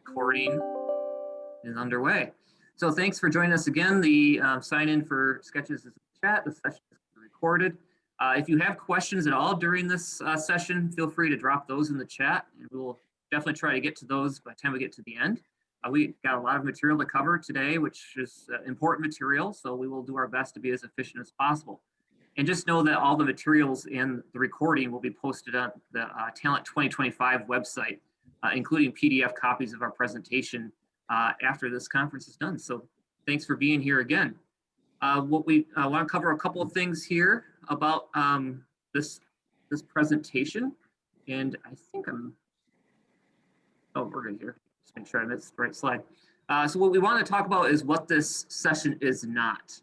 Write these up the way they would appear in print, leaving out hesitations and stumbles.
Recording is underway. So thanks for joining us again. The sign in for sketches is in the chat. The session is recorded. If you have questions at all during this session, feel free to drop those in the chat, and we'll definitely try to get to those by the time we get to the end. We got a lot of material to cover today, which is important material, so we will do our best to be as efficient as possible. And just know that all the materials in the recording will be posted on the Talent 2025 website, including PDF copies of our presentation after this conference is done. So thanks for being here again. What we want to cover a couple of things here about this presentation. And I think we're good here. Just make sure I missed the right slide. So what we want to talk about is what this session is not.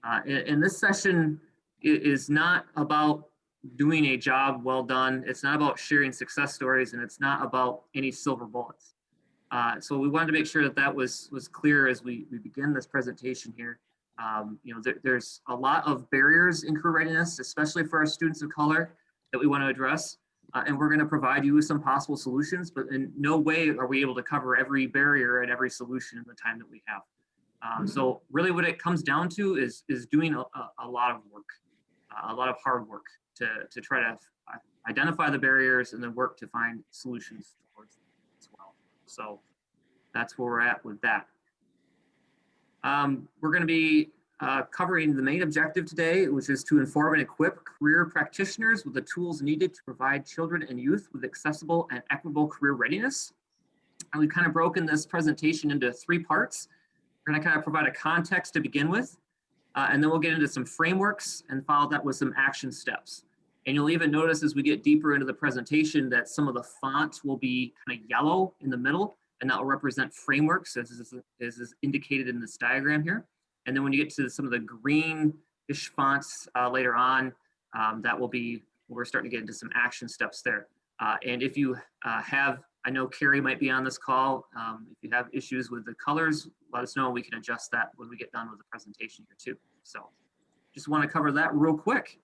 And this session is not about doing a job well done. It's not about sharing success stories, and it's not about any silver bullets. So we wanted to make sure that that was clear as we begin this presentation here. There's a lot of barriers in career readiness, especially for our students of color, that we want to address. And we're going to provide you with some possible solutions, but in no way are we able to cover every barrier and every solution in the time that we have. So really what it comes down to is doing a lot of work, a lot of hard work to try to identify the barriers and then work to find solutions towards them as well. So that's where we're at with that. We're going to be covering the main objective today, which is to inform and equip career practitioners with the tools needed to provide children and youth with accessible and equitable career readiness. And we've kind of broken this presentation into 3 parts. We're going to kind of provide a context to begin with, and then we'll get into some frameworks and follow that with some action steps. And you'll even notice as we get deeper into the presentation that some of the font will be kind of yellow in the middle, and that will represent frameworks as is indicated in this diagram here. And then when you get to some of the greenish fonts later on, that will be, we're starting to get into some action steps there. And if you have, I know Carrie might be on this call, if you have issues with the colors, let us know and we can adjust that when we get done with the presentation here too. So just want to cover that real quick.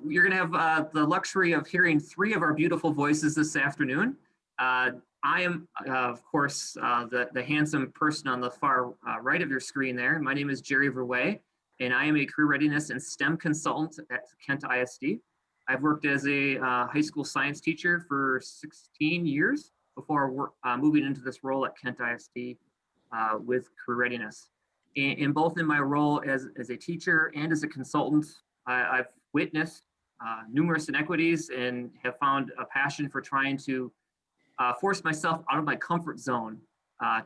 You're going to have the luxury of hearing 3 of our beautiful voices this afternoon. I am, of course, the handsome person on the far right of your screen there. My name is Gerry Verwey, and I am a career readiness and STEM consultant at Kent ISD. I've worked as a high school science teacher for 16 years before moving into this role at Kent ISD with career readiness. And both in my role as a teacher and as a consultant, I've witnessed numerous inequities and have found a passion for trying to force myself out of my comfort zone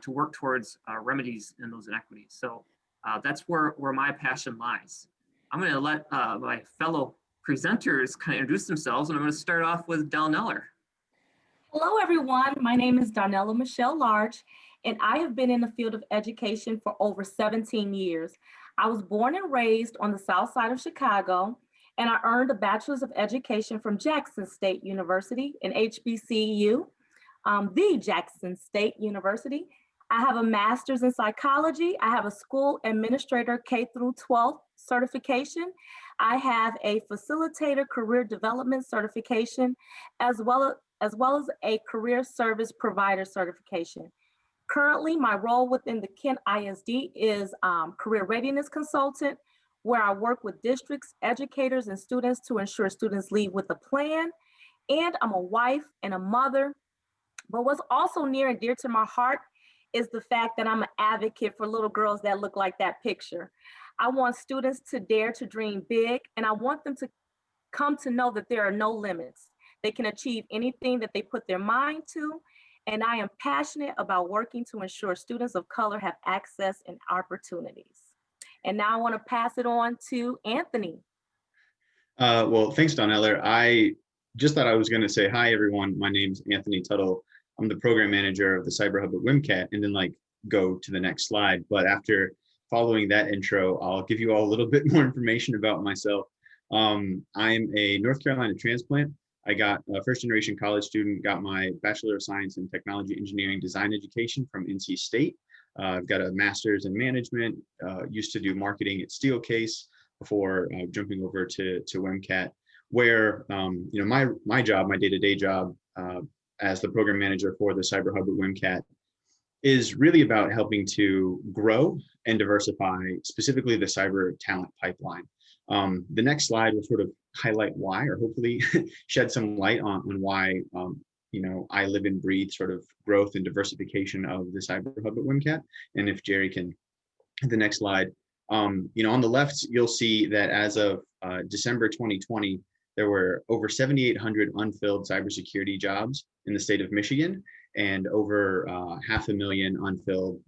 to work towards remedies in those inequities. So that's where my passion lies. I'm going to let my fellow presenters kind of introduce themselves, and I'm going to start off with Dollineller. Hello, everyone. My name is Dollineller Michelle Large, and I have been in the field of education for over 17 years. I was born and raised on the south side of Chicago, and I earned a bachelor's of education from Jackson State University, an HBCU, the Jackson State University. I have a master's in psychology. I have a school administrator K through 12 certification. I have a facilitator career development certification, as well as a career service provider certification. Currently, my role within the Kent ISD is career readiness consultant, where I work with districts, educators, and students to ensure students leave with a plan. And I'm a wife and a mother. But what's also near and dear to my heart is the fact that I'm an advocate for little girls that look like that picture. I want students to dare to dream big, and I want them to come to know that there are no limits. They can achieve anything that they put their mind to, and I am passionate about working to ensure students of color have access and opportunities. And now I want to pass it on to Anthony. Well, thanks, Dollineller. I just thought I was going to say, hi, everyone. My name's Anthony Tuttle. I'm the program manager of the CyberHub at WMCAT, and then go to the next slide. But after following that intro, I'll give you all a little bit more information about myself. I'm a North Carolina transplant. I got a first-generation college student, got my Bachelor of Science in Technology Engineering Design Education from NC State. I've got a master's in management, used to do marketing at Steelcase before jumping over to WMCAT, where my job, my day-to-day job as the program manager for the CyberHub at WMCAT is really about helping to grow and diversify specifically the cyber talent pipeline. The next slide will sort of highlight why, or hopefully shed some light on why I live and breathe sort of growth and diversification of the CyberHub at WMCAT. And if Gerry can hit the next slide, on the left, you'll see that as of December 2020, there were over 7,800 unfilled cybersecurity jobs in the state of Michigan, and over 500,000 unfilled,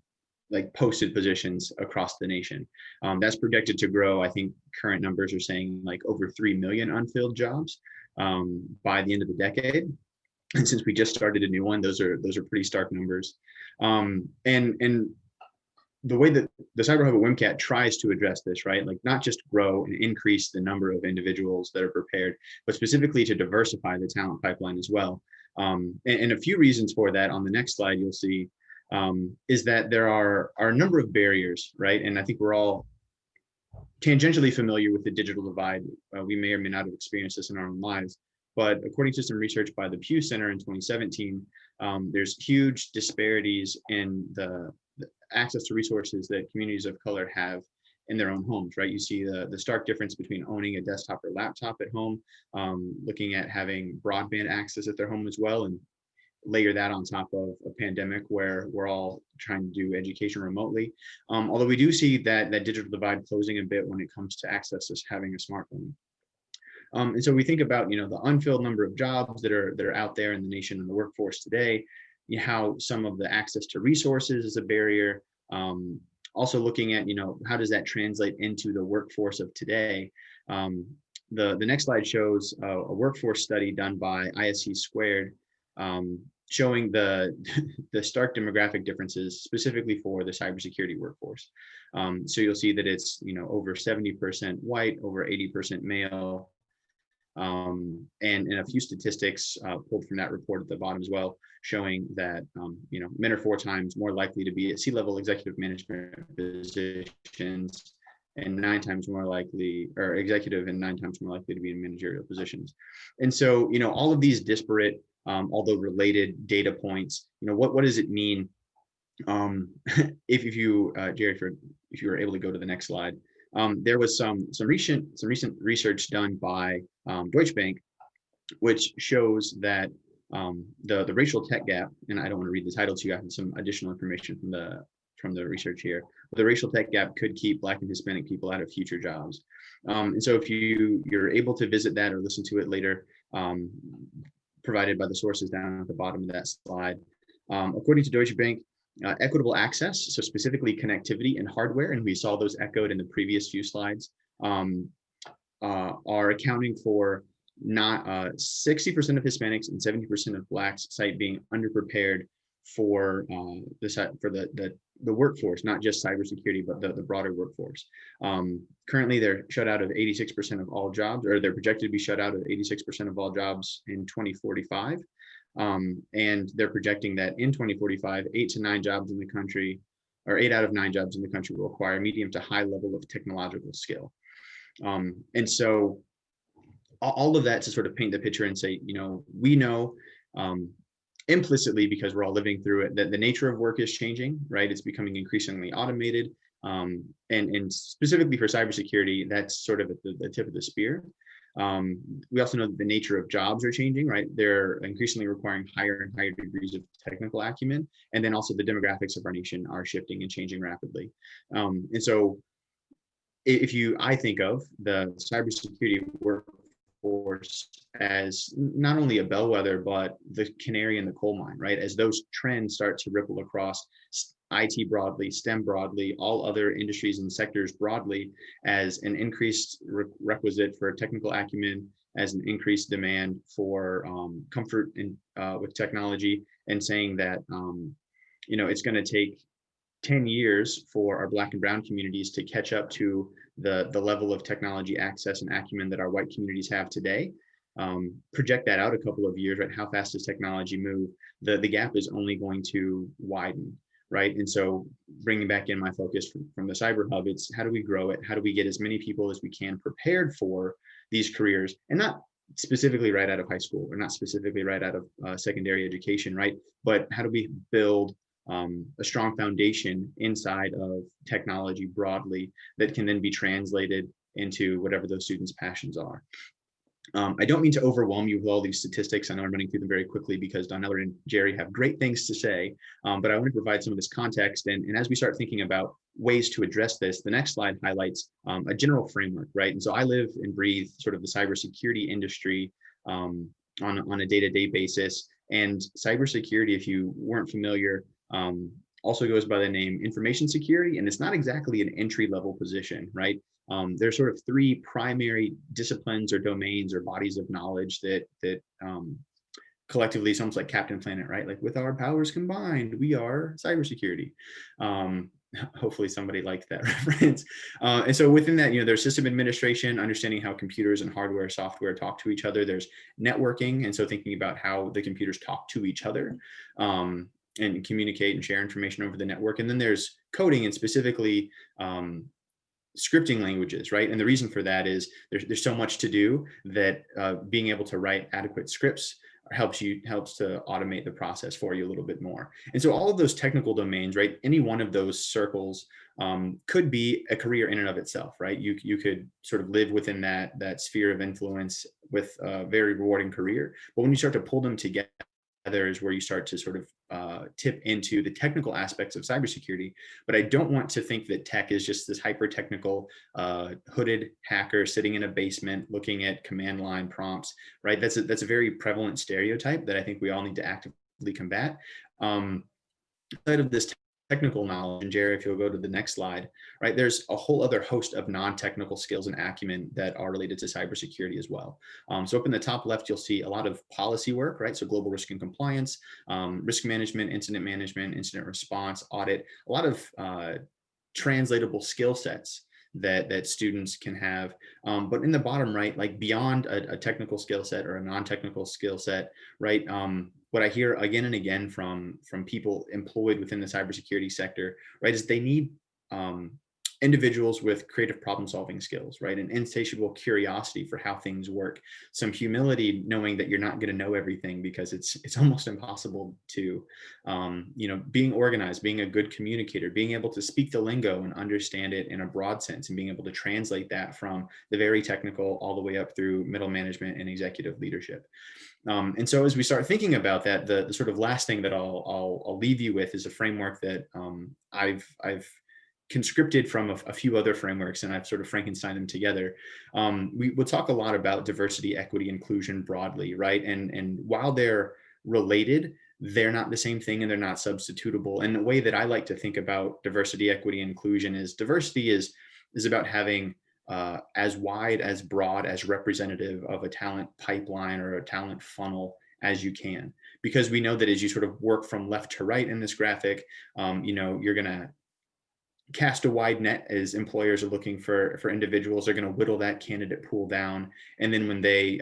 like posted positions across the nation. That's projected to grow. I think current numbers are saying like over 3 million unfilled jobs by the end of the decade. And since we just started a new one, those are pretty stark numbers. And the way that the CyberHub at WMCAT tries to address this, right? Like not just grow and increase the number of individuals that are prepared, but specifically to diversify the talent pipeline as well. And a few reasons for that on the next slide, you'll see, is that there are a number of barriers, right? And I think we're all tangentially familiar with the digital divide. We may or may not have experienced this in our own lives, but according to some research by the Pew Center in 2017, there's huge disparities in the access to resources that communities of color have in their own homes, right? You see the stark difference between owning a desktop or laptop at home, looking at having broadband access at their home as well, and layer that on top of a pandemic where we're all trying to do education remotely. Although we do see that digital divide closing a bit when it comes to access to having a smartphone. And so we think about, the unfilled number of jobs that are out there in the nation and the workforce today, how some of the access to resources is a barrier. Also looking at, how does that translate into the workforce of today? The next slide shows a workforce study done by ISC Squared, showing the stark demographic differences specifically for the cybersecurity workforce. So you'll see that it's, over 70% white, over 80% male, and a few statistics pulled from that report at the bottom as well, showing that men are 4 times more likely to be at C-level executive management positions, and 9 times more likely, or executive, and 9 times more likely to be in managerial positions. And so, all of these disparate, although related data points, what does it mean? If you, Gerry, if you were able to go to the next slide. There was some recent research done by Deutsche Bank, which shows that the racial tech gap, and I don't want to read the title to you, I have some additional information from the research here, but the racial tech gap could keep Black and Hispanic people out of future jobs. And so if you're able to visit that or listen to it later, provided by the sources down at the bottom of that slide. According to Deutsche Bank, equitable access, so specifically connectivity and hardware, and we saw those echoed in the previous few slides, are accounting for not 60% of Hispanics and 70% of Blacks cite being underprepared for the workforce, not just cybersecurity, but the broader workforce. Currently, they're shut out of 86% of all jobs, or they're projected to be shut out of 86% of all jobs in 2045. And they're projecting that in 2045, 8 to 9 jobs in the country, or 8 out of 9 jobs in the country will require medium to high level of technological skill. And so all of that to sort of paint the picture and say, we know implicitly, because we're all living through it, that the nature of work is changing, right? It's becoming increasingly automated. And specifically for cybersecurity, that's sort of at the tip of the spear. We also know that the nature of jobs are changing, right? They're increasingly requiring higher and higher degrees of technical acumen. And then also the demographics of our nation are shifting and changing rapidly. And so I think of the cybersecurity workforce as not only a bellwether, but the canary in the coal mine, right? As those trends start to ripple across IT broadly, STEM broadly, all other industries and sectors broadly, as an increased requisite for technical acumen, as an increased demand for comfort with technology, and saying that it's going to take 10 years for our Black and brown communities to catch up to the level of technology access and acumen that our white communities have today. Project that out a couple of years, right? How fast does technology move? The gap is only going to widen. Right. And so bringing back in my focus from the CyberHub, it's how do we grow it? How do we get as many people as we can prepared for these careers, and not specifically right out of high school, or not specifically right out of secondary education, right? But how do we build a strong foundation inside of technology broadly that can then be translated into whatever those students' passions are. I don't mean to overwhelm you with all these statistics. I know I'm running through them very quickly because Dollineller and Gerry have great things to say, but I want to provide some of this context. And as we start thinking about ways to address this, the next slide highlights a general framework, right? And so I live and breathe sort of the cybersecurity industry on a day-to-day basis. And cybersecurity, if you weren't familiar, also goes by the name information security, and it's not exactly an entry-level position, right? There's sort of three primary disciplines or domains or bodies of knowledge that collectively, it's almost like Captain Planet, right? Like with our powers combined, we are cybersecurity. Hopefully somebody liked that reference. And so within that, there's system administration, understanding how computers and hardware, software talk to each other. There's networking, and so thinking about how the computers talk to each other and communicate and share information over the network. And then there's coding, and specifically scripting languages, right? And the reason for that is there's so much to do that being able to write adequate scripts helps to automate the process for you a little bit more. And so all of those technical domains, right? Any one of those circles could be a career in and of itself, right? You could sort of live within that sphere of influence with a very rewarding career. But when you start to pull them together is where you start to sort of tip into the technical aspects of cybersecurity. But I don't want to think that tech is just this hyper technical hooded hacker sitting in a basement looking at command line prompts, right? That's a very prevalent stereotype that I think we all need to actively combat. Outside of this technical knowledge, and Gerry, if you'll go to the next slide, right, there's a whole other host of non-technical skills and acumen that are related to cybersecurity as well. So up in the top left, you'll see a lot of policy work, right? So global risk and compliance, risk management, incident response, audit, a lot of translatable skill sets that students can have. But in the bottom right, like beyond a technical skill set or a non-technical skill set, right? What I hear again and again from people employed within the cybersecurity sector, right, is they need individuals with creative problem solving skills, right? An insatiable curiosity for how things work, some humility knowing that you're not going to know everything because it's almost impossible to, being organized, being a good communicator, being able to speak the lingo and understand it in a broad sense, and being able to translate that from the very technical all the way up through middle management and executive leadership. And so as we start thinking about that, the sort of last thing that I'll leave you with is a framework that I've conscripted from a few other frameworks, and I've sort of Frankensteined them together. We'll talk a lot about diversity, equity, inclusion broadly, right? And while they're related, they're not the same thing and they're not substitutable. And the way that I like to think about diversity, equity, inclusion is diversity is about having as wide, as broad, as representative of a talent pipeline or a talent funnel as you can, because we know that as you sort of work from left to right in this graphic, you're going to cast a wide net as employers are looking for individuals. They're going to whittle that candidate pool down. And then when they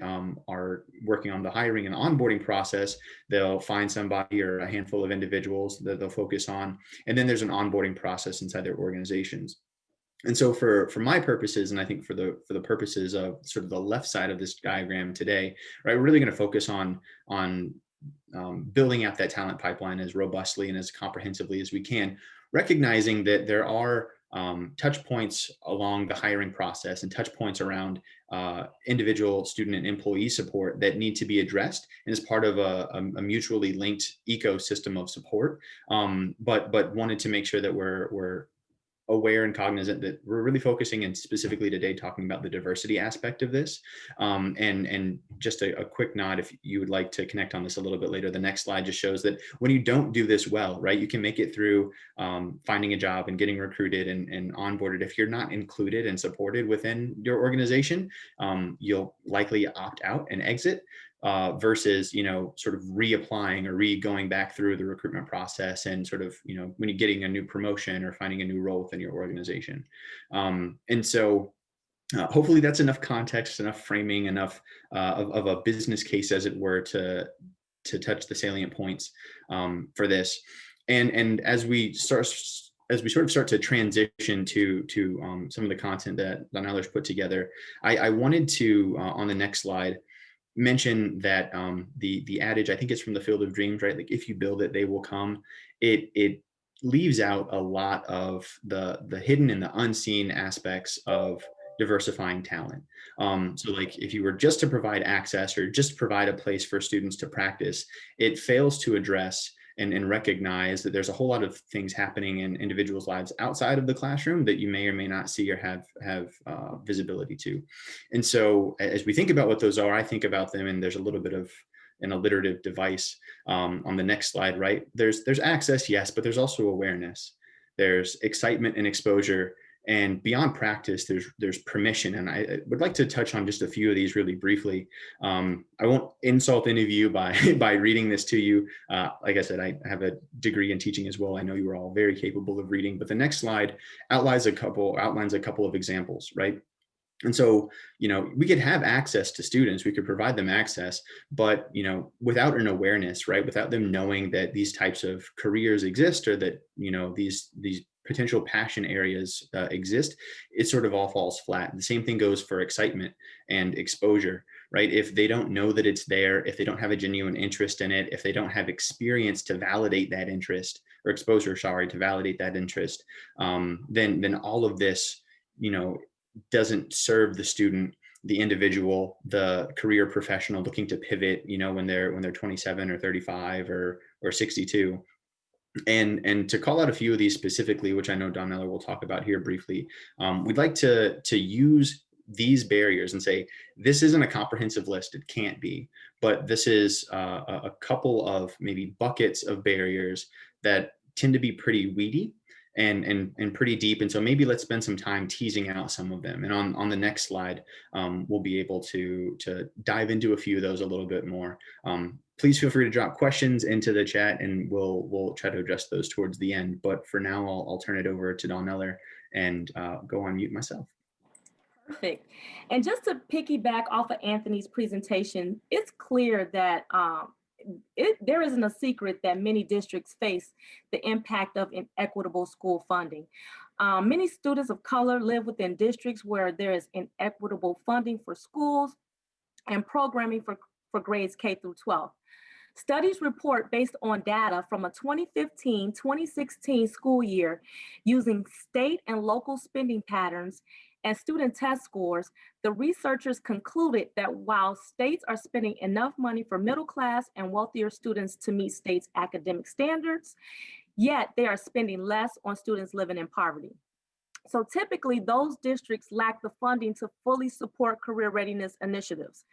are working on the hiring and onboarding process, they'll find somebody or a handful of individuals that they'll focus on. And then there's an onboarding process inside their organizations. And so for my purposes, and I think for the purposes of sort of the left side of this diagram today, right, we're really going to focus on building out that talent pipeline as robustly and as comprehensively as we can, recognizing that there are touch points along the hiring process and touch points around individual student and employee support that need to be addressed and as part of a mutually linked ecosystem of support. But wanted to make sure that we're aware and cognizant that we're really focusing, and specifically today talking about the diversity aspect of this. And just a quick nod, if you would like to connect on this a little bit later, the next slide just shows that when you don't do this well, right, you can make it through finding a job and getting recruited and onboarded. If you're not included and supported within your organization, you'll likely opt out and exit. Versus, sort of reapplying or going back through the recruitment process and sort of, when you're getting a new promotion or finding a new role within your organization. And so hopefully that's enough context, enough framing, enough of a business case, as it were, to touch the salient points for this. And as we sort of start to transition to some of the content that Dollineller's put together, I wanted to, on the next slide, mention that the adage, I think it's from the Field of Dreams, right? Like, if you build it, they will come. it leaves out a lot of the hidden and the unseen aspects of diversifying talent. So like if you were just to provide access or just provide a place for students to practice, it fails to address and recognize that there's a whole lot of things happening in individuals' lives outside of the classroom that you may or may not see or have visibility to. And so as we think about what those are, I think about them, and there's a little bit of an alliterative device on the next slide, right? There's access, yes, but there's also awareness. There's excitement and exposure. And beyond practice, there's permission. And I would like to touch on just a few of these really briefly. I won't insult any of you by reading this to you. Like I said, I have a degree in teaching as well. I know you are all very capable of reading, but the next slide outlines a couple of examples, right? And so, we could have access to students, we could provide them access, but, without an awareness, right? Without them knowing that these types of careers exist, or that, these potential passion areas exist, it sort of all falls flat. The same thing goes for excitement and exposure, right? If they don't know that it's there, if they don't have a genuine interest in it, if they don't have experience to validate that interest, or exposure, sorry, to validate that interest, then all of this, doesn't serve the student, the individual, the career professional looking to pivot, when they're 27 or 35 or 62. And to call out a few of these specifically, which I know Dollineller will talk about here briefly, we'd like to use these barriers and say, this isn't a comprehensive list, it can't be, but this is a couple of maybe buckets of barriers that tend to be pretty weedy and pretty deep. And so maybe let's spend some time teasing out some of them. And on the next slide, we'll be able to dive into a few of those a little bit more. Please feel free to drop questions into the chat, and we'll try to address those towards the end. But for now, I'll turn it over to Dollineller and go on mute myself. Perfect. And just to piggyback off of Anthony's presentation, it's clear that there isn't a secret that many districts face the impact of inequitable school funding. Many students of color live within districts where there is inequitable funding for schools and programming for grades K through 12. Studies report, based on data from a 2015-2016 school year, using state and local spending patterns and student test scores, the researchers concluded that while states are spending enough money for middle class and wealthier students to meet states' academic standards, yet they are spending less on students living in poverty. So typically those districts lack the funding to fully support career readiness initiatives.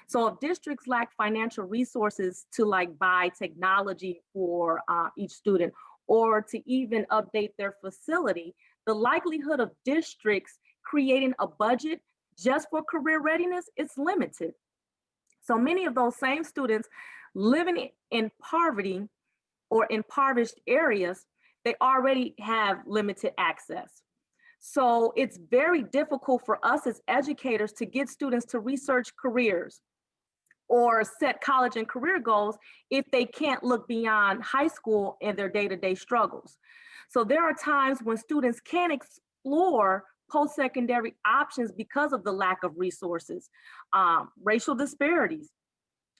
So if districts lack financial resources to buy technology for each student, or to even update their facility, the likelihood of districts creating a budget just for career readiness is limited. So many of those same students living in poverty or impoverished areas, they already have limited access. So it's very difficult for us as educators to get students to research careers or set college and career goals if they can't look beyond high school and their day-to-day struggles. So there are times when students can explore post-secondary options because of the lack of resources, racial disparities,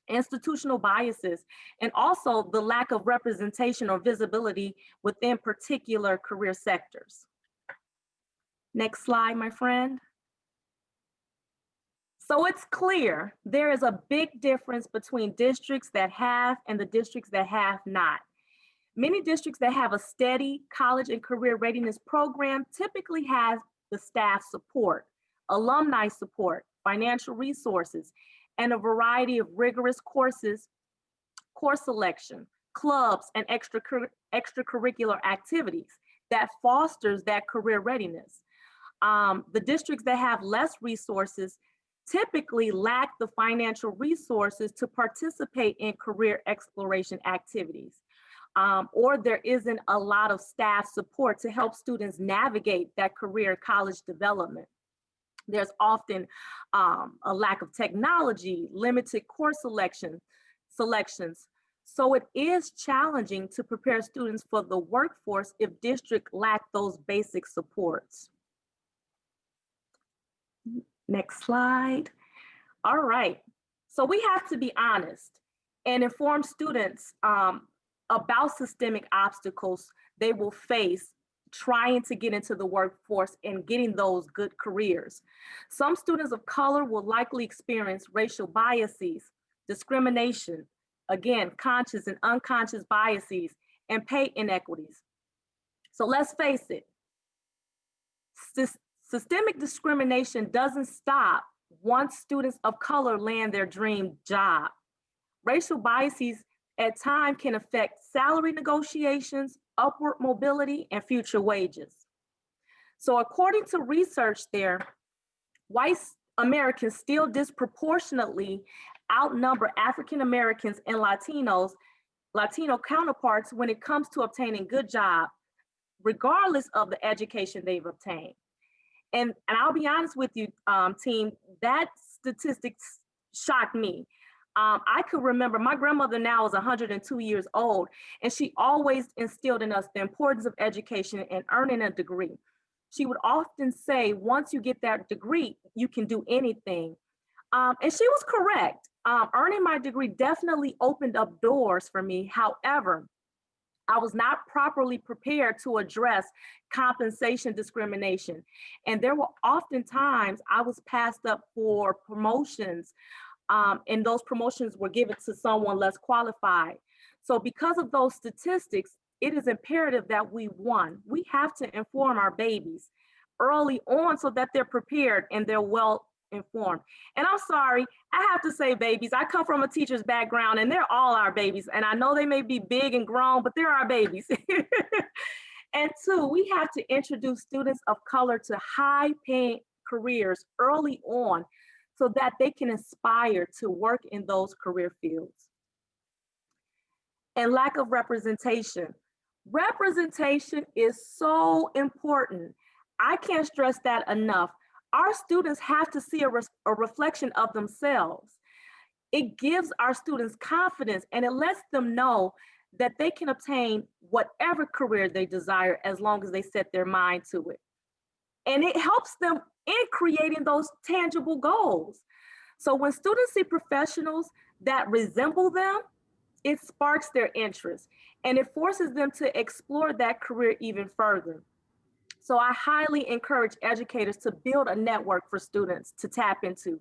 institutional biases, and also the lack of representation or visibility within particular career sectors. Next slide, my friend. So it's clear there is a big difference between districts that have and the districts that have not. Many districts that have a steady college and career readiness program typically have the staff support, alumni support, financial resources, and a variety of rigorous courses, course selection, clubs, and extracurricular activities that fosters that career readiness. The districts that have less resources typically lack the financial resources to participate in career exploration activities, or there isn't a lot of staff support to help students navigate that career college development. There's often a lack of technology, limited course selections. So it is challenging to prepare students for the workforce if districts lack those basic supports. Next slide. All right, so we have to be honest and inform students about systemic obstacles they will face trying to get into the workforce and getting those good careers. Some students of color will likely experience racial biases, discrimination, again, conscious and unconscious biases, and pay inequities. So let's face it, systemic discrimination doesn't stop once students of color land their dream job. Racial biases at times can affect salary negotiations, upward mobility, and future wages. So according to research there, white Americans still disproportionately outnumber African Americans and Latino counterparts when it comes to obtaining good jobs, regardless of the education they've obtained. And I'll be honest with you, team, that statistics shocked me. I could remember my grandmother now is 102 years old, and she always instilled in us the importance of education and earning a degree. She would often say, once you get that degree, you can do anything. And she was correct. Earning my degree definitely opened up doors for me. However, I was not properly prepared to address compensation discrimination. And there were often times I was passed up for promotions, and those promotions were given to someone less qualified. So because of those statistics, it is imperative that we have to inform our babies early on so that they're prepared and they're well informed. And I'm sorry, I have to say babies. I come from a teacher's background and they're all our babies. And I know they may be big and grown, but they're our babies. And two, we have to introduce students of color to high-paying careers early on so that they can aspire to work in those career fields. And lack of representation. Representation is so important. I can't stress that enough. Our students have to see a reflection of themselves. It gives our students confidence and it lets them know that they can obtain whatever career they desire as long as they set their mind to it. And it helps them in creating those tangible goals. So when students see professionals that resemble them, it sparks their interest and it forces them to explore that career even further. So I highly encourage educators to build a network for students to tap into.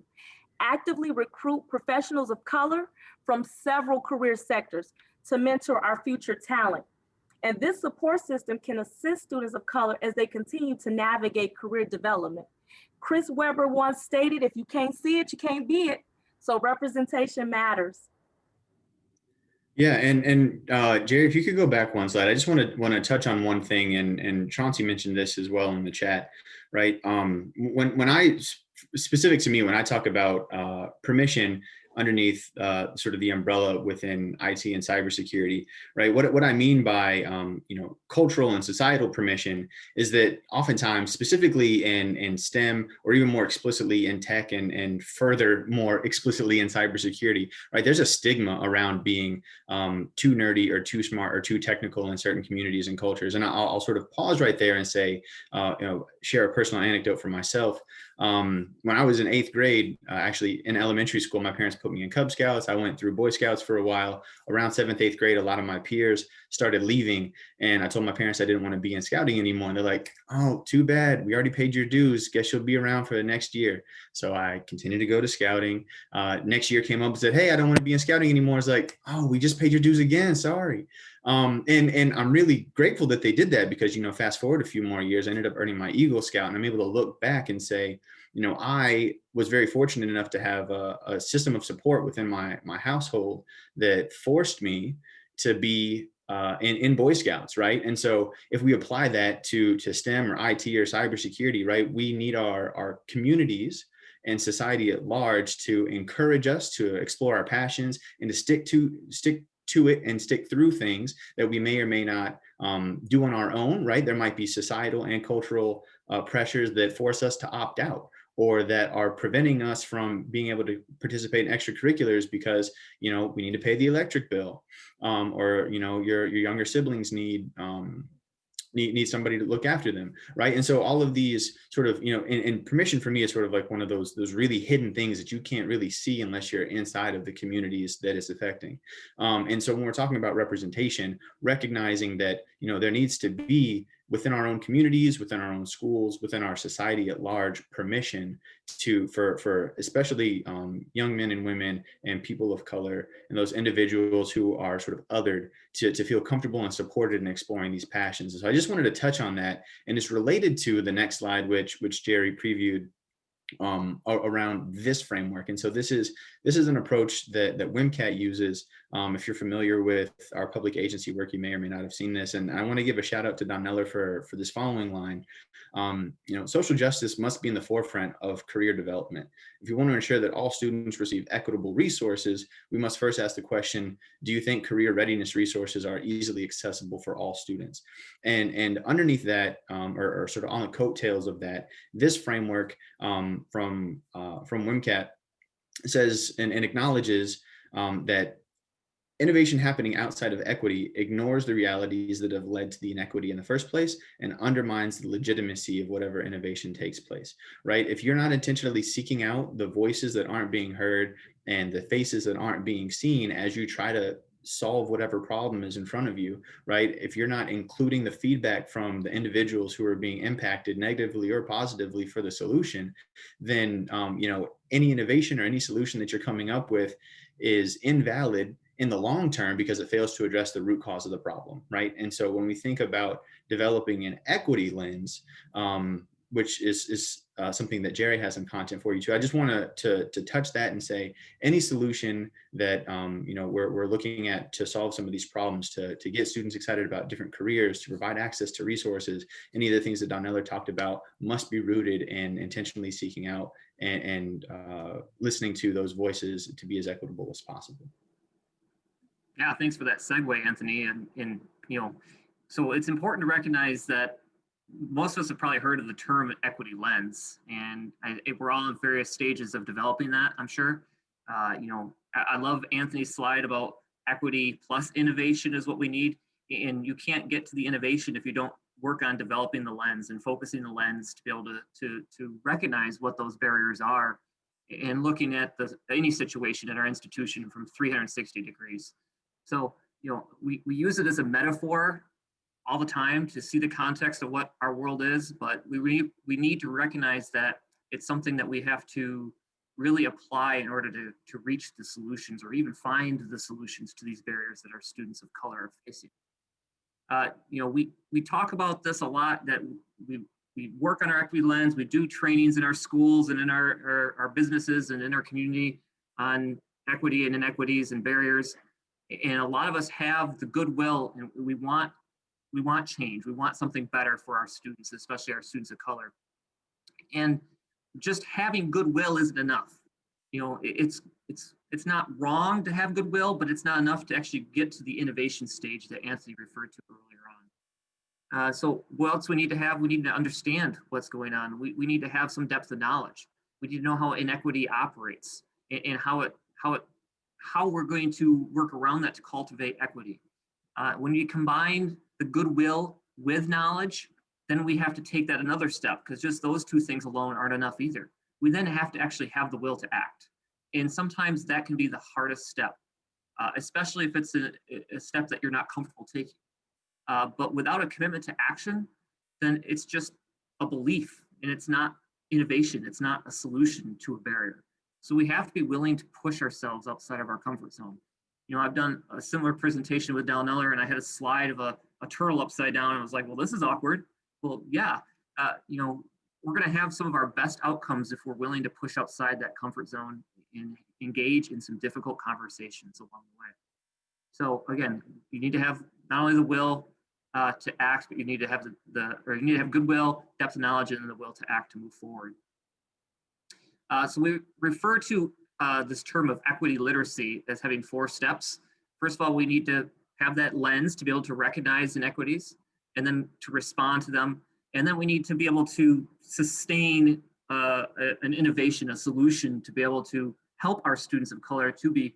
Actively recruit professionals of color from several career sectors to mentor our future talent. And this support system can assist students of color as they continue to navigate career development. Chris Webber once stated, if you can't see it, you can't be it. So representation matters. Yeah, and Gerry, if you could go back one slide, I just want to touch on one thing, and Chauncey mentioned this as well in the chat, right? When I, specific to me, when I talk about permission underneath sort of the umbrella within IT and cybersecurity, right? What I mean by cultural and societal permission is that oftentimes, specifically in STEM, or even more explicitly in tech, and further more explicitly in cybersecurity, right? There's a stigma around being too nerdy or too smart or too technical in certain communities and cultures. And I'll sort of pause right there and say, share a personal anecdote for myself. When I was in 8th grade, actually in elementary school, my parents put me in Cub Scouts. I went through Boy Scouts for a while. Around 7th, 8th grade, a lot of my peers started leaving, and I told my parents I didn't want to be in scouting anymore. And they're like, "Oh, too bad. We already paid your dues. Guess you'll be around for the next year." So I continued to go to scouting. Next year came up and said, "Hey, I don't want to be in scouting anymore." It's like, "Oh, we just paid your dues again. Sorry." And I'm really grateful that they did that, because, fast forward a few more years, I ended up earning my Eagle Scout, and I'm able to look back and say, I was very fortunate enough to have a system of support within my household that forced me to be in Boy Scouts, right? And so if we apply that to STEM or IT or cybersecurity, right, we need our communities and society at large to encourage us to explore our passions and to stick to it and stick through things that we may or may not do on our own, right? There might be societal and cultural pressures that force us to opt out, or that are preventing us from being able to participate in extracurriculars because, we need to pay the electric bill, or, your younger siblings need need somebody to look after them, right? And so all of these sort of, and permission for me is sort of like one of those really hidden things that you can't really see unless you're inside of the communities that it's affecting. And so when we're talking about representation, recognizing that, there needs to be within our own communities, within our own schools, within our society at large, permission for especially young men and women and people of color and those individuals who are sort of othered to feel comfortable and supported in exploring these passions. And so I just wanted to touch on that, and it's related to the next slide, which Gerry previewed around this framework. And so this is an approach that WMCAT uses. If you're familiar with our public agency work, you may or may not have seen this. And I want to give a shout out to Dollineller for this following line. Social justice must be in the forefront of career development. If you want to ensure that all students receive equitable resources, we must first ask the question, do you think career readiness resources are easily accessible for all students? And underneath that, or sort of on the coattails of that, this framework from WMCAT says and acknowledges that innovation happening outside of equity ignores the realities that have led to the inequity in the first place and undermines the legitimacy of whatever innovation takes place, right? If you're not intentionally seeking out the voices that aren't being heard and the faces that aren't being seen as you try to solve whatever problem is in front of you, right? If you're not including the feedback from the individuals who are being impacted negatively or positively for the solution, then any innovation or any solution that you're coming up with is invalid in the long term because it fails to address the root cause of the problem, right? And so when we think about developing an equity lens, which is something that Gerry has some content for you too. I just want to touch that and say any solution that we're looking at to solve some of these problems, to get students excited about different careers, to provide access to resources, any of the things that Dollineller talked about must be rooted in intentionally seeking out and listening to those voices to be as equitable as possible. Yeah, thanks for that segue, Anthony. And so it's important to recognize that most of us have probably heard of the term equity lens, and we're all in various stages of developing that, I'm sure. I love Anthony's slide about equity plus innovation is what we need. And you can't get to the innovation if you don't work on developing the lens and focusing the lens to be able to recognize what those barriers are and looking at any situation in our institution from 360 degrees. So, we use it as a metaphor all the time to see the context of what our world is, but we need to recognize that it's something that we have to really apply in order to reach the solutions or even find the solutions to these barriers that our students of color are facing. We talk about this a lot, that we work on our equity lens, we do trainings in our schools and in our businesses and in our community on equity and inequities and barriers. And a lot of us have the goodwill, and we want change. We want something better for our students, especially our students of color. And just having goodwill isn't enough. It's not wrong to have goodwill, but it's not enough to actually get to the innovation stage that Anthony referred to earlier on. So what else we need to have? We need to understand what's going on. We need to have some depth of knowledge. We need to know how inequity operates and how we're going to work around that to cultivate equity. When you combine the goodwill with knowledge, then we have to take that another step, because just those two things alone aren't enough either. We then have to actually have the will to act. And sometimes that can be the hardest step, especially if it's a step that you're not comfortable taking. But without a commitment to action, then it's just a belief, and it's not innovation. It's not a solution to a barrier. So we have to be willing to push ourselves outside of our comfort zone. I've done a similar presentation with Dollineller, and I had a slide of a turtle upside down, and I was like, well, this is awkward. Well, yeah, we're going to have some of our best outcomes if we're willing to push outside that comfort zone and engage in some difficult conversations along the way. So again, you need to have not only the will to act, but you need to have you need to have goodwill, depth of knowledge, and the will to act to move forward. So we refer to this term of equity literacy as having 4 steps. First of all, we need to have that lens to be able to recognize inequities and then to respond to them. And then we need to be able to sustain an innovation, a solution to be able to help our students of color to be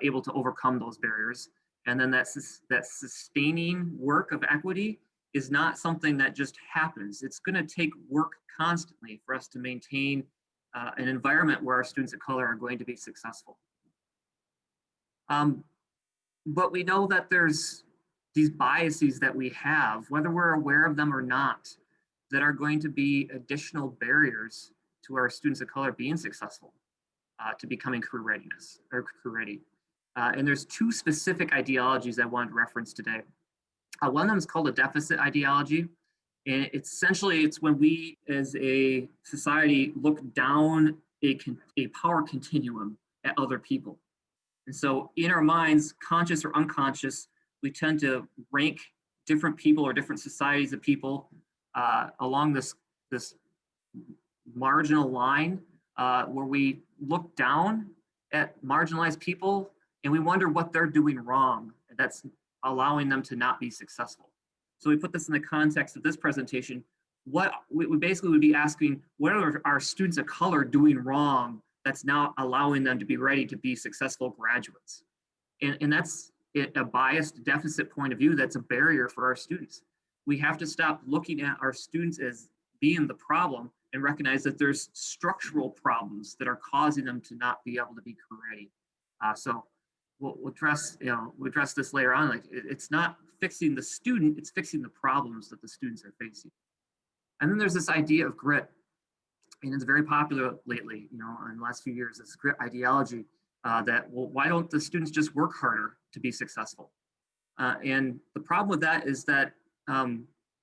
able to overcome those barriers. And then that sustaining work of equity is not something that just happens. It's going to take work constantly for us to maintain an environment where our students of color are going to be successful. But we know that there's these biases that we have, whether we're aware of them or not, that are going to be additional barriers to our students of color being successful, to becoming career readiness or career ready. And there's two specific ideologies I wanted to reference today. One of them is called a deficit ideology. And it's when we as a society look down a power continuum at other people. And so in our minds, conscious or unconscious, we tend to rank different people or different societies of people along this marginal line where we look down at marginalized people and we wonder what they're doing wrong. That's allowing them to not be successful. So we put this in the context of this presentation. What we basically would be asking, what are our students of color doing wrong that's now allowing them to be ready to be successful graduates? And that's a biased deficit point of view. That's a barrier for our students. We have to stop looking at our students as being the problem and recognize that there's structural problems that are causing them to not be able to be career ready. So we'll address this later on. Like it's not fixing the student, it's fixing the problems that the students are facing. And then there's this idea of grit, and it's very popular lately, in the last few years, this grit ideology that, well, why don't the students just work harder to be successful? And the problem with that is that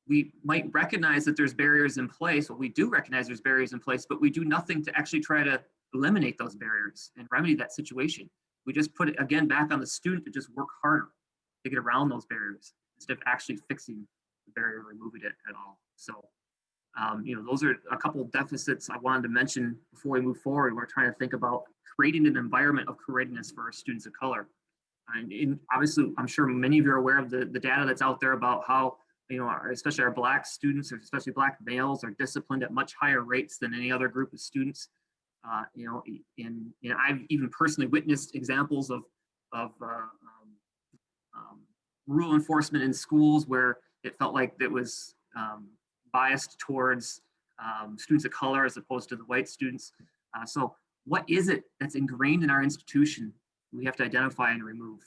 we might recognize that there's barriers in place. Well, we do recognize there's barriers in place, but we do nothing to actually try to eliminate those barriers and remedy that situation. We just put it again back on the student to just work harder to get around those barriers instead of actually fixing the barrier, removing it at all. So, those are a couple of deficits I wanted to mention before we move forward. We're trying to think about creating an environment of career readiness for our students of color. And obviously, I'm sure many of you are aware of the data that's out there about how, especially our Black students, or especially Black males, are disciplined at much higher rates than any other group of students. I've even personally witnessed examples of rule enforcement in schools where it felt like it was biased towards students of color as opposed to the white students. So what is it that's ingrained in our institution we have to identify and remove?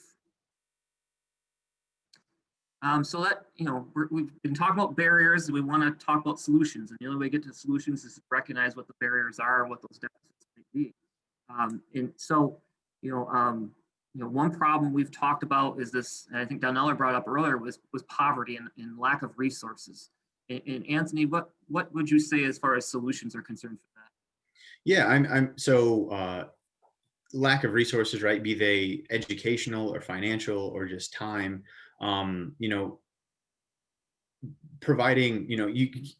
So that, we've been talking about barriers, and we want to talk about solutions. And the only way to get to solutions is to recognize what the barriers are and what those deficits may be. And so, one problem we've talked about is this, and I think Dollineller brought up earlier, was poverty and lack of resources. And Anthony, what would you say as far as solutions are concerned for that? Yeah, so lack of resources, right? Be they educational or financial or just time. Providing,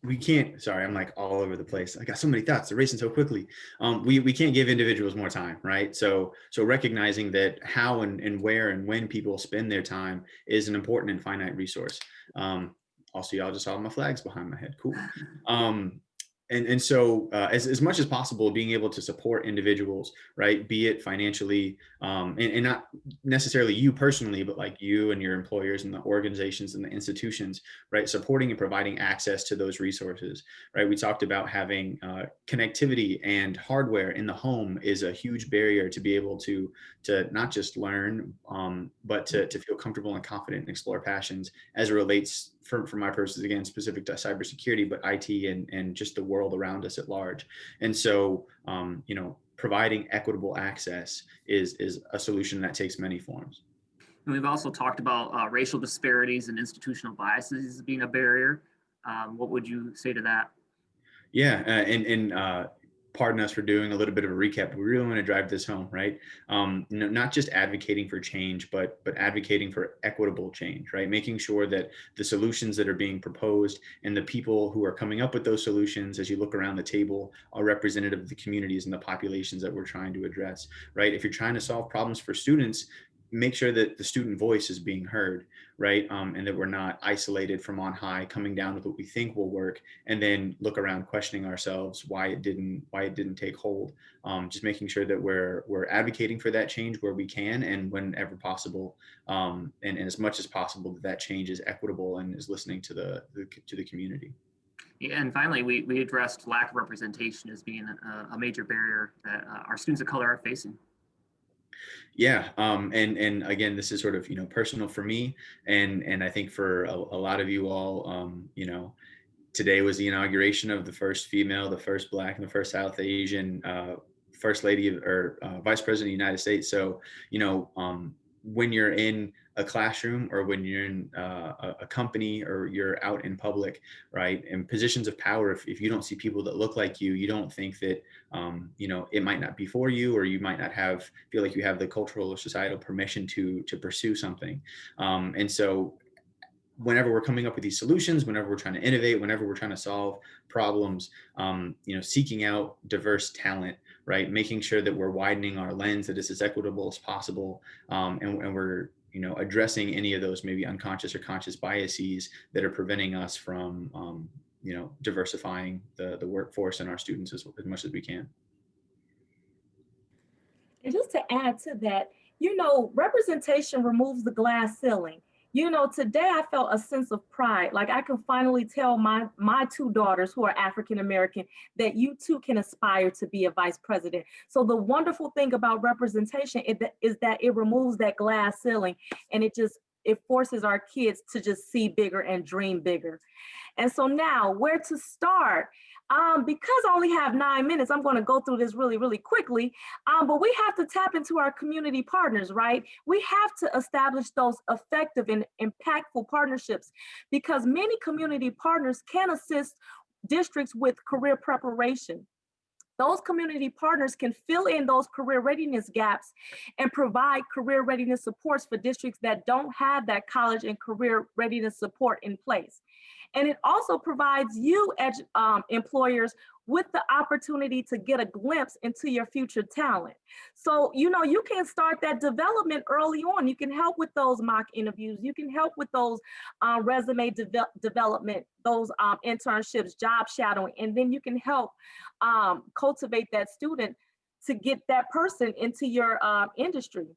we can't, sorry, I'm like all over the place. I got so many thoughts, they're racing so quickly. We can't give individuals more time, right? So recognizing that how and where and when people spend their time is an important and finite resource. Also, y'all just saw my flags behind my head, cool. And so as much as possible, being able to support individuals, right, be it financially, and not necessarily you personally, but like you and your employers and the organizations and the institutions, right, supporting and providing access to those resources, right? We talked about having connectivity and hardware in the home is a huge barrier to be able to not just learn, but to feel comfortable and confident and explore passions as it relates, for my purposes, again, specific to cybersecurity, but IT and just the world around us at large. And so, providing equitable access is a solution that takes many forms. And we've also talked about racial disparities and institutional biases being a barrier. What would you say to that? Yeah, and pardon us for doing a little bit of a recap. We really want to drive this home, right? Not just advocating for change, but advocating for equitable change, right? Making sure that the solutions that are being proposed and the people who are coming up with those solutions, as you look around the table, are representative of the communities and the populations that we're trying to address, right? If you're trying to solve problems for students, make sure that the student voice is being heard, right? And that we're not isolated from on high, coming down with what we think will work, and then look around questioning ourselves why it didn't take hold. Just making sure that we're advocating for that change where we can and whenever possible, and as much as possible that change is equitable and is listening to the community. Yeah, and finally, we addressed lack of representation as being a major barrier that our students of color are facing. Yeah, and again, this is sort of personal for me, and I think for a lot of you all, today was the inauguration of the first female, the first Black, and the first South Asian First Lady or Vice President of the United States. So when you're in a classroom or when you're in a company or you're out in public, right, in positions of power, if you don't see people that look like you don't think that, it might not be for you, or you might not feel like you have the cultural or societal permission to pursue something. And so whenever we're coming up with these solutions, whenever we're trying to innovate, whenever we're trying to solve problems, seeking out diverse talent, right, making sure that we're widening our lens, that it's as equitable as possible, and we're addressing any of those maybe unconscious or conscious biases that are preventing us from diversifying the workforce and our students as much as we can. And just to add to that, representation removes the glass ceiling. Today I felt a sense of pride. Like I can finally tell my two daughters who are African American that you too can aspire to be a vice president. So the wonderful thing about representation is that it removes that glass ceiling, and it forces our kids to just see bigger and dream bigger. And so now, where to start? Because I only have 9 minutes, I'm going to go through this really, really quickly. But we have to tap into our community partners, right? We have to establish those effective and impactful partnerships, because many community partners can assist districts with career preparation. Those community partners can fill in those career readiness gaps and provide career readiness supports for districts that don't have that college and career readiness support in place. And it also provides you employers with the opportunity to get a glimpse into your future talent. So, you can start that development early on. You can help with those mock interviews. You can help with those resume development, those internships, job shadowing, and then you can help cultivate that student to get that person into your industry.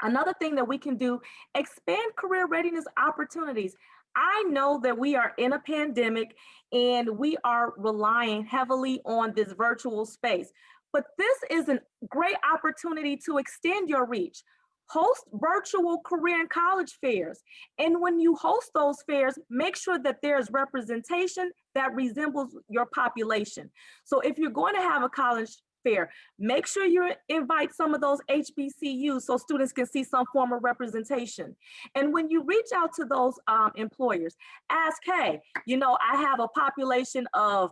Another thing that we can do, expand career readiness opportunities. I know that we are in a pandemic and we are relying heavily on this virtual space, but this is a great opportunity to extend your reach. Host virtual career and college fairs. And when you host those fairs, make sure that there's representation that resembles your population. So if you're going to have a college fair, make sure you invite some of those HBCUs so students can see some form of representation. And when you reach out to those employers, ask, hey, I have a population of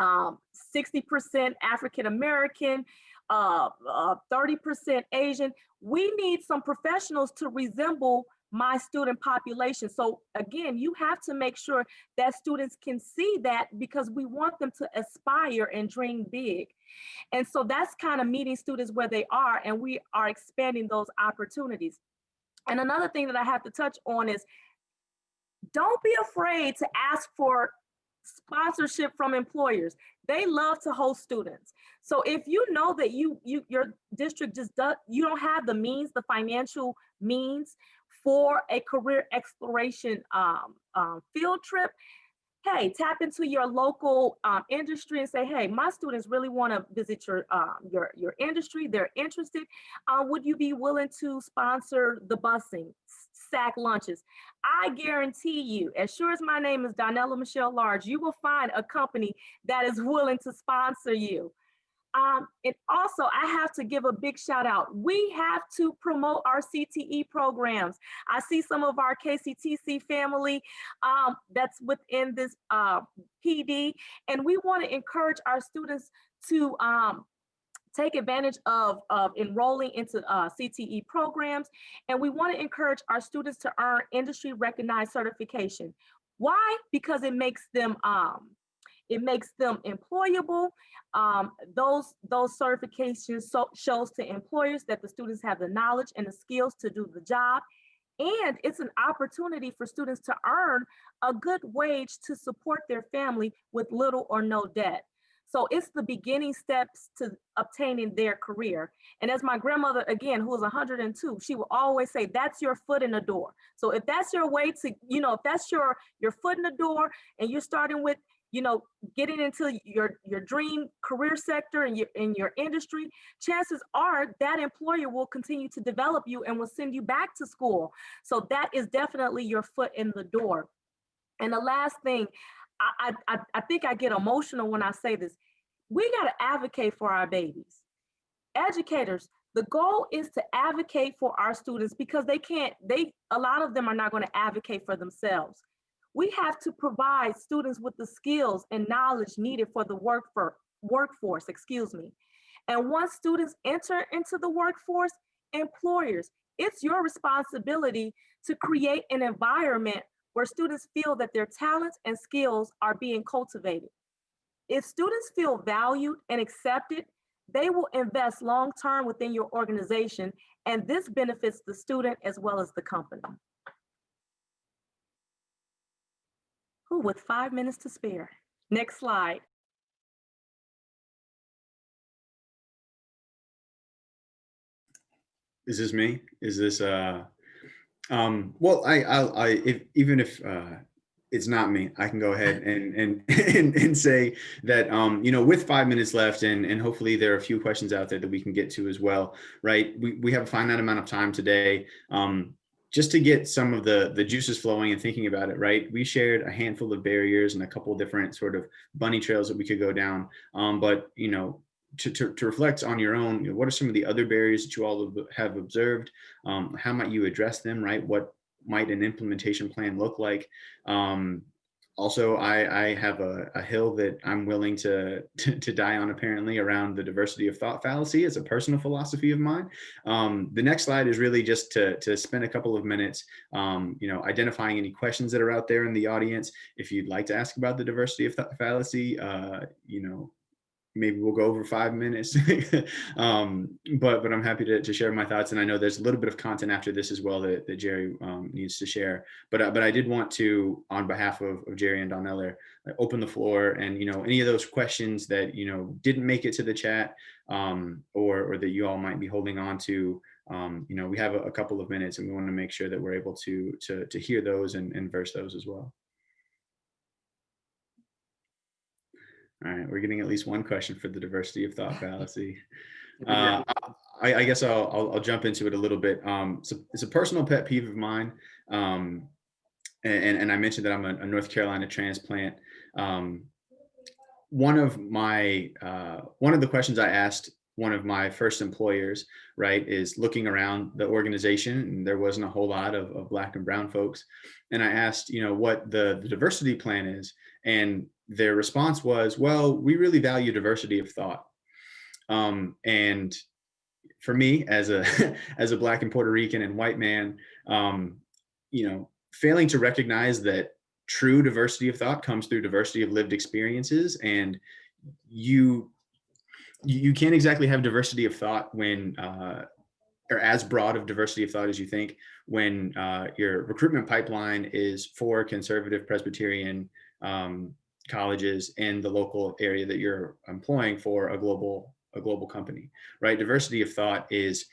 60% African American, 30% Asian. We need some professionals to resemble my student population. So again, you have to make sure that students can see that, because we want them to aspire and dream big. And so that's kind of meeting students where they are, and we are expanding those opportunities. And another thing that I have to touch on is, don't be afraid to ask for sponsorship from employers. They love to host students. So if you know that your district you don't have the means, the financial means for a career exploration field trip, hey, tap into your local industry and say, hey, my students really want to visit your industry. They're interested. Would you be willing to sponsor the busing, sack lunches? I guarantee you, as sure as my name is Dollineller Michelle Large, you will find a company that is willing to sponsor you. And also, I have to give a big shout out. We have to promote our CTE programs. I see some of our KCTC family that's within this PD, and we want to encourage our students to take advantage of enrolling into CTE programs. And we want to encourage our students to earn industry recognized certification. Why? Because it makes them It makes them employable. Those certifications shows to employers that the students have the knowledge and the skills to do the job. And it's an opportunity for students to earn a good wage to support their family with little or no debt. So it's the beginning steps to obtaining their career. And as my grandmother, again, who was 102, she would always say, that's your foot in the door. So if that's your way to, if that's your foot in the door and you're starting with, getting into your dream career sector and in your industry, chances are that employer will continue to develop you and will send you back to school. So that is definitely your foot in the door. And the last thing, I think I get emotional when I say this. We got to advocate for our babies. Educators, the goal is to advocate for our students because a lot of them are not going to advocate for themselves. We have to provide students with the skills and knowledge needed for the workforce, And once students enter into the workforce, employers, it's your responsibility to create an environment where students feel that their talents and skills are being cultivated. If students feel valued and accepted, they will invest long-term within your organization, and this benefits the student as well as the company. With 5 minutes to spare. Next slide. Is this me? Is this well, even if it's not me, I can go ahead and say that with 5 minutes left, and hopefully there are a few questions out there that we can get to as well, right? We have a finite amount of time today. Just to get some of the juices flowing and thinking about it, right? We shared a handful of barriers and a couple of different sort of bunny trails that we could go down. But to reflect on your own, what are some of the other barriers that you all have observed? How might you address them, right? What might an implementation plan look like? Also, I have a hill that I'm willing to die on, apparently, around the diversity of thought fallacy. It's a personal philosophy of mine. The next slide is really just to spend a couple of minutes, identifying any questions that are out there in the audience. If you'd like to ask about the diversity of thought fallacy, maybe we'll go over 5 minutes, but I'm happy to share my thoughts. And I know there's a little bit of content after this as well that Gerry needs to share. But I did want to, on behalf of Gerry and Dollineller, open the floor, and any of those questions that didn't make it to the chat, or that you all might be holding on to. We have a couple of minutes, and we want to make sure that we're able to hear those and verse those as well. All right, we're getting at least one question for the diversity of thought fallacy. I guess I'll jump into it a little bit. It's a personal pet peeve of mine, and I mentioned that I'm a North Carolina transplant. One of the questions I asked one of my first employers, right, is looking around the organization, and there wasn't a whole lot of Black and brown folks, and I asked, what the diversity plan is, and their response was, well, we really value diversity of thought. And for me, as a Black and Puerto Rican and white man, failing to recognize that true diversity of thought comes through diversity of lived experiences, and you can't exactly have diversity of thought when, or as broad of diversity of thought as you think, when your recruitment pipeline is for conservative Presbyterian colleges in the local area that you're employing for a global company, right? Diversity of thought is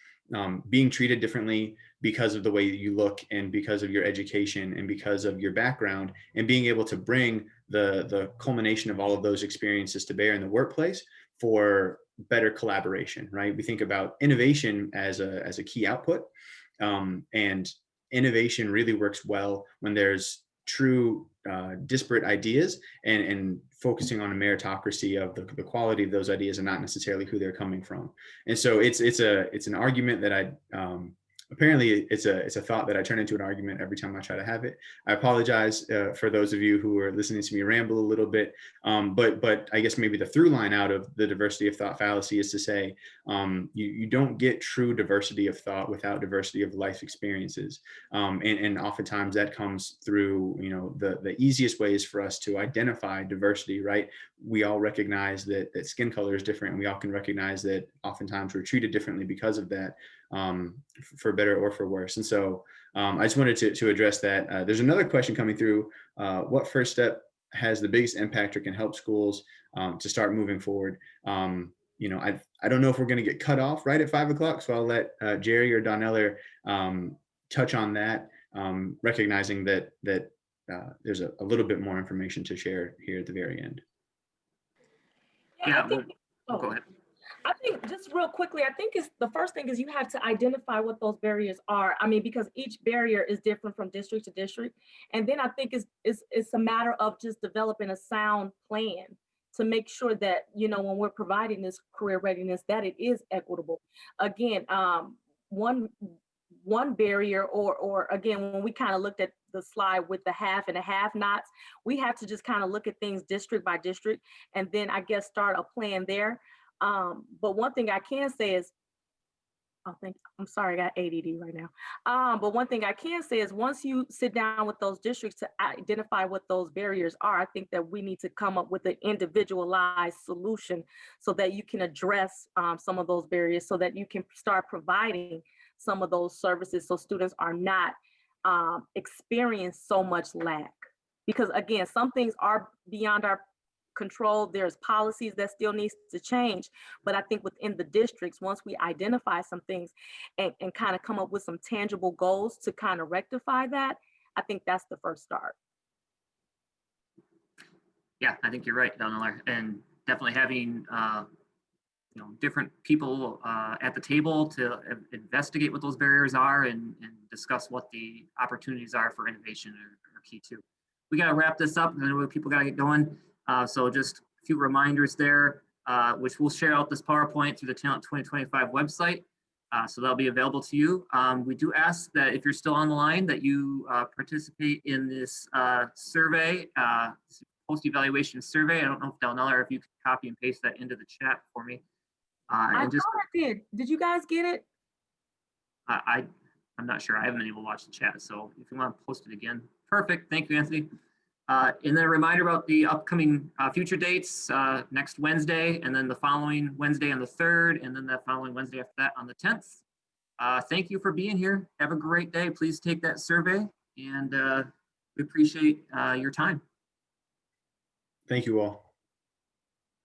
being treated differently because of the way you look, and because of your education, and because of your background, and being able to bring the culmination of all of those experiences to bear in the workplace for better collaboration, right? We think about innovation as a key output, and innovation really works well when there's true disparate ideas, and focusing on a meritocracy of the quality of those ideas, and not necessarily who they're coming from. And so it's an argument that I apparently it's a thought that I turn into an argument every time I try to have it. I apologize for those of you who are listening to me ramble a little bit, but I guess maybe the through line out of the diversity of thought fallacy is to say you don't get true diversity of thought without diversity of life experiences, and oftentimes that comes through, you know, the easiest ways for us to identify diversity, right? We all recognize that skin color is different, and we all can recognize that oftentimes we're treated differently because of that, for better or for worse. And so I just wanted to address that. There's another question coming through. What first step has the biggest impact or can help schools to start moving forward? You know, I don't know if we're going to get cut off right at 5 o'clock, so I'll let Gerry or Dollineller touch on that, recognizing that there's a little bit more information to share here at the very end. Yeah, go ahead. I think just real quickly, I think the first thing is you have to identify what those barriers are. I mean, because each barrier is different from district to district. And then I think it's a matter of just developing a sound plan to make sure that, you know, when we're providing this career readiness, that it is equitable. Again, one barrier, or again, when we kind of looked at the slide with the have and the have-nots, we have to just kind of look at things district by district, and then I guess start a plan there. But one thing I can say is, I'm sorry, I got ADD right now. But one thing I can say is once you sit down with those districts to identify what those barriers are, I think that we need to come up with an individualized solution so that you can address some of those barriers, so that you can start providing some of those services so students are not experience so much lack. Because again, some things are beyond our control. There's policies that still needs to change, but I think within the districts, once we identify some things and kind of come up with some tangible goals to kind of rectify that, I think that's the first start. Yeah, I think you're right, Dollineller, and definitely having you know, different people at the table to investigate what those barriers are and discuss what the opportunities are for innovation are key too. We got to wrap this up. I know people got to get going. So just a few reminders there, which we'll share out this PowerPoint through the Talent 2025 website. So that'll be available to you. We do ask that if you're still on the line, that you participate in this survey, post-evaluation survey. I don't know if Dollineller, if you can copy and paste that into the chat for me. I thought I did. Did you guys get it? I'm not sure. I haven't been able to watch the chat. So if you want to post it again, perfect. Thank you, Anthony. And then a reminder about the upcoming future dates, next Wednesday, and then the following Wednesday on the 3rd, and then that following Wednesday after that on the 10th. Thank you for being here. Have a great day. Please take that survey, and we appreciate your time. Thank you all.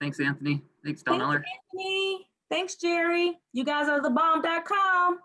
Thanks, Anthony. Thanks, Dollineller. Thanks, Anthony. Thanks, Gerry. You guys are the bomb.com.